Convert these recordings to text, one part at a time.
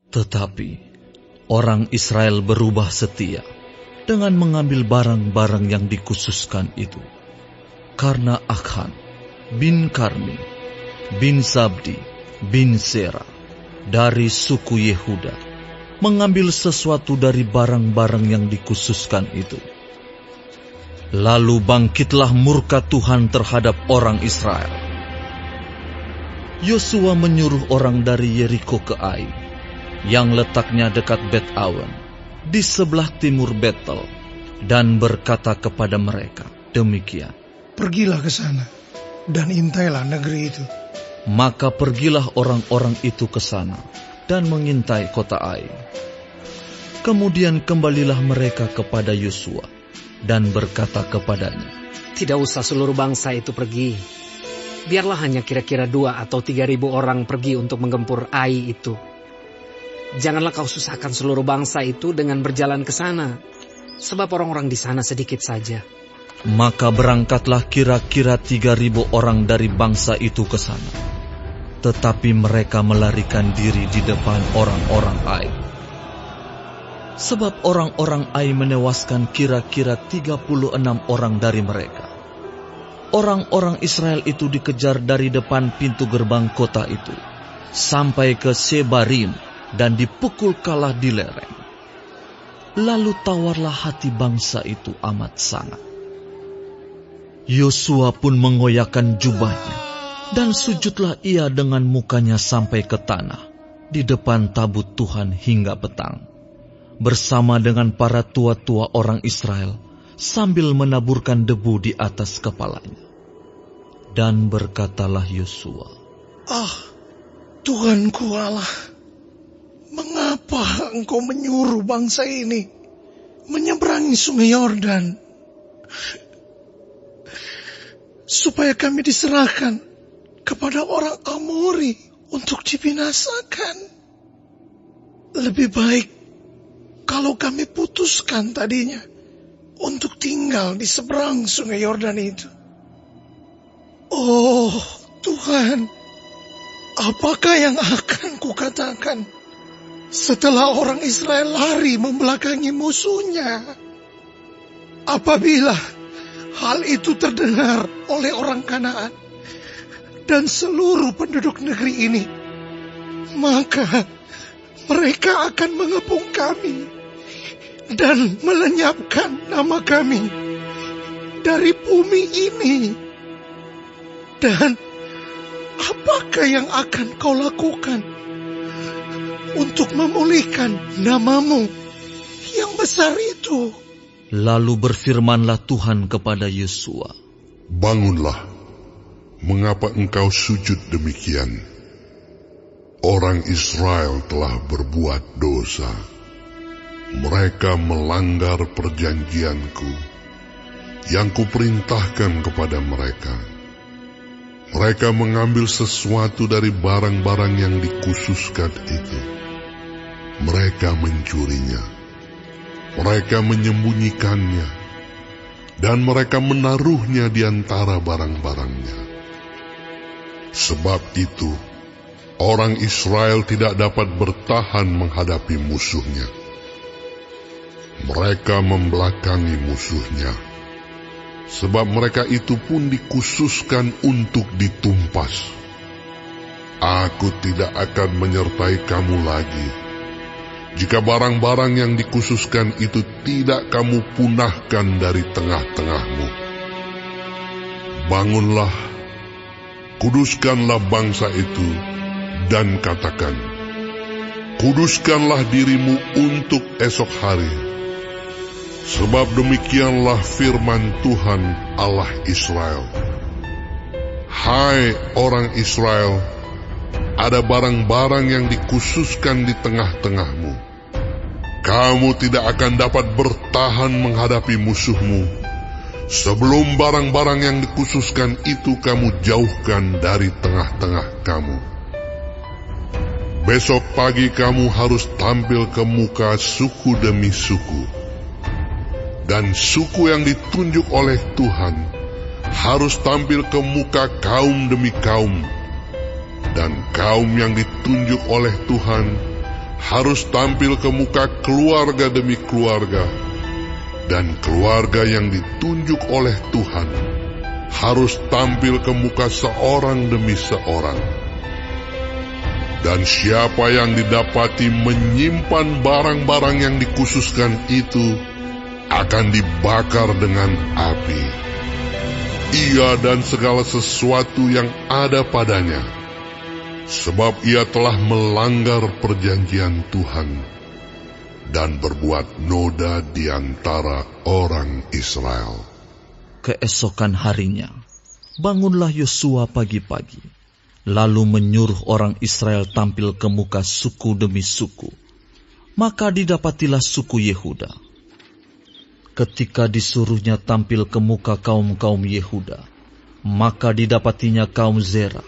Tetapi orang Israel berubah setia dengan mengambil barang-barang yang dikhususkan itu. Karena Achan bin Karmi bin Zabdi bin Zera dari suku Yehuda mengambil sesuatu dari barang-barang yang dikhususkan itu. Lalu bangkitlah murka Tuhan terhadap orang Israel. Yosua menyuruh orang dari Yeriko ke Ai, yang letaknya dekat Bet-awen, di sebelah timur Betel, dan berkata kepada mereka demikian, "Pergilah ke sana, dan intailah negeri itu." Maka pergilah orang-orang itu ke sana, dan mengintai kota Ai. Kemudian kembalilah mereka kepada Yosua, dan berkata kepadanya, "Tidak usah seluruh bangsa itu pergi. Biarlah hanya kira-kira 2 atau 3.000 orang pergi untuk menggempur Ai itu. Janganlah kau susahkan seluruh bangsa itu dengan berjalan ke sana, sebab orang-orang di sana sedikit saja." Maka berangkatlah kira-kira 3.000 orang dari bangsa itu ke sana. Tetapi mereka melarikan diri di depan orang-orang Ai. Sebab orang-orang Ai menewaskan kira-kira 36 orang dari mereka. Orang-orang Israel itu dikejar dari depan pintu gerbang kota itu, sampai ke Sebarim, dan dipukul kalah di lereng. Lalu tawarlah hati bangsa itu amat sangat. Yosua pun mengoyakkan jubahnya, dan sujudlah ia dengan mukanya sampai ke tanah, di depan tabut Tuhan hingga petang, bersama dengan para tua-tua orang Israel, sambil menaburkan debu di atas kepalanya. Dan berkatalah Yosua, Tuhanku Allah, mengapa engkau menyuruh bangsa ini menyeberangi sungai Yordan, supaya kami diserahkan kepada orang Amori untuk dibinasakan? Lebih baik kalau kami putuskan tadinya untuk tinggal di seberang sungai Yordan itu. Oh Tuhan, apakah yang akan kukatakan setelah orang Israel lari membelakangi musuhnya? Apabila hal itu terdengar oleh orang Kanaan dan seluruh penduduk negeri ini, maka mereka akan mengepung kami dan melenyapkan nama kami dari bumi ini. Dan apakah yang akan kau lakukan untuk memulihkan namamu yang besar itu? Lalu berfirmanlah Tuhan kepada Yosua, "Bangunlah, mengapa engkau sujud demikian? Orang Israel telah berbuat dosa. Mereka melanggar perjanjianku yang kuperintahkan kepada mereka. Mereka mengambil sesuatu dari barang-barang yang dikhususkan itu. Mereka mencurinya. Mereka menyembunyikannya. Dan mereka menaruhnya di antara barang-barangnya. Sebab itu, orang Israel tidak dapat bertahan menghadapi musuhnya. Mereka membelakangi musuhnya. Sebab mereka itu pun dikhususkan untuk ditumpas. Aku tidak akan menyertai kamu lagi, jika barang-barang yang dikhususkan itu tidak kamu punahkan dari tengah-tengahmu. Bangunlah, kuduskanlah bangsa itu, dan katakan, kuduskanlah dirimu untuk esok hari. Sebab demikianlah firman Tuhan Allah Israel. Hai orang Israel, ada barang-barang yang dikhususkan di tengah-tengahmu. Kamu tidak akan dapat bertahan menghadapi musuhmu sebelum barang-barang yang dikhususkan itu kamu jauhkan dari tengah-tengah kamu. Besok pagi kamu harus tampil ke muka suku demi suku. Dan suku yang ditunjuk oleh Tuhan harus tampil ke muka kaum demi kaum. Dan kaum yang ditunjuk oleh Tuhan harus tampil ke muka keluarga demi keluarga, dan keluarga yang ditunjuk oleh Tuhan harus tampil ke muka seorang demi seorang. Dan siapa yang didapati menyimpan barang-barang yang dikhususkan itu akan dibakar dengan api. Ia dan segala sesuatu yang ada padanya, sebab ia telah melanggar perjanjian Tuhan dan berbuat noda di antara orang Israel. Keesokan harinya, bangunlah Yosua pagi-pagi, lalu menyuruh orang Israel tampil ke muka suku demi suku. Maka didapatilah suku Yehuda. Ketika disuruhnya tampil ke muka kaum-kaum Yehuda, maka didapatinya kaum Zerah.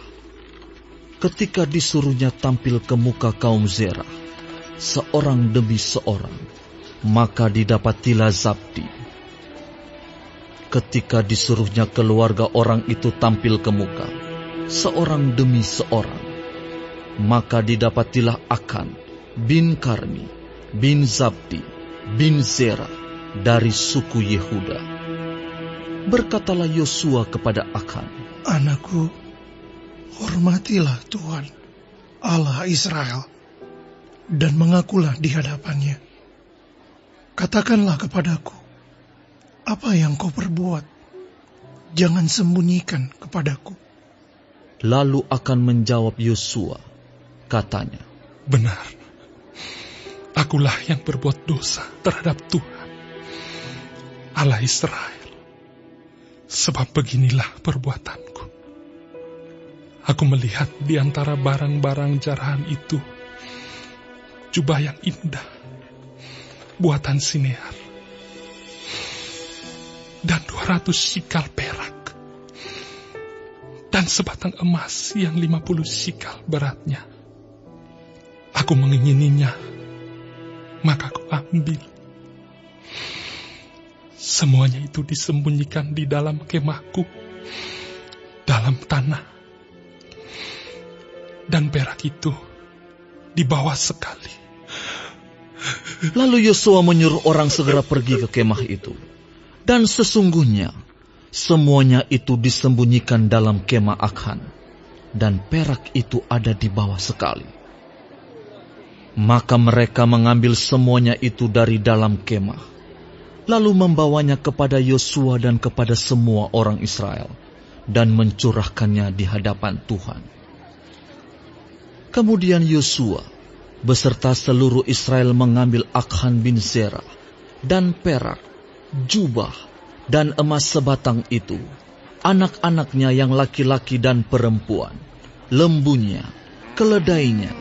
Ketika disuruhnya tampil ke muka kaum Zerah, seorang demi seorang, maka didapatilah Zabdi. Ketika disuruhnya keluarga orang itu tampil ke muka, seorang demi seorang, maka didapatilah Akan bin Karmi bin Zabdi bin Zerah dari suku Yehuda. Berkatalah Yosua kepada Akan, Anakku, hormatilah Tuhan, Allah Israel, dan mengakulah di hadapannya. Katakanlah kepadaku, apa yang kau perbuat, jangan sembunyikan kepadaku. Lalu Akan menjawab Yosua, katanya, Benar, akulah yang berbuat dosa terhadap Tuhan, Allah Israel. Sebab beginilah perbuatanku. Aku melihat di antara barang-barang jarahan itu jubah yang indah, buatan Sinear, dan 200 sikal perak, dan sebatang emas yang 50 sikal beratnya. Aku mengingininya, maka aku ambil. Semuanya itu disembunyikan di dalam kemahku, dalam tanah. Dan perak itu dibawa sekali. Lalu Yosua menyuruh orang segera pergi ke kemah itu. Dan sesungguhnya, semuanya itu disembunyikan dalam kemah Akhan, dan perak itu ada di bawah sekali. Maka mereka mengambil semuanya itu dari dalam kemah, lalu membawanya kepada Yosua dan kepada semua orang Israel, dan mencurahkannya di hadapan Tuhan. Kemudian Yosua beserta seluruh Israel mengambil Akhan bin Zerah, dan perak, jubah, dan emas sebatang itu, anak-anaknya yang laki-laki dan perempuan, lembunya, keledainya,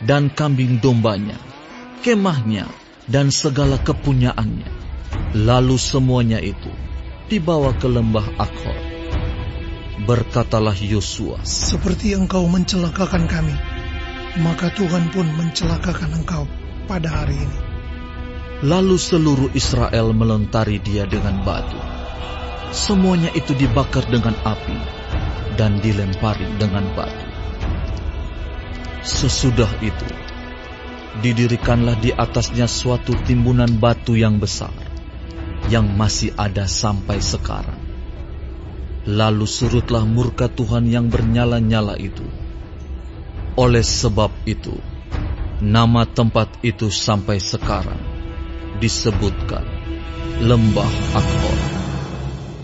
dan kambing dombanya, kemahnya, dan segala kepunyaannya. Lalu semuanya itu dibawa ke lembah Akhor. Berkatalah Yosua, Seperti engkau mencelakakan kami, maka Tuhan pun mencelakakan engkau pada hari ini. Lalu seluruh Israel melentari dia dengan batu. Semuanya itu dibakar dengan api dan dilempari dengan batu. Sesudah itu, didirikanlah di atasnya suatu timbunan batu yang besar, yang masih ada sampai sekarang. Lalu surutlah murka Tuhan yang bernyala-nyala itu. Oleh sebab itu, nama tempat itu sampai sekarang disebutkan Lembah Akhor.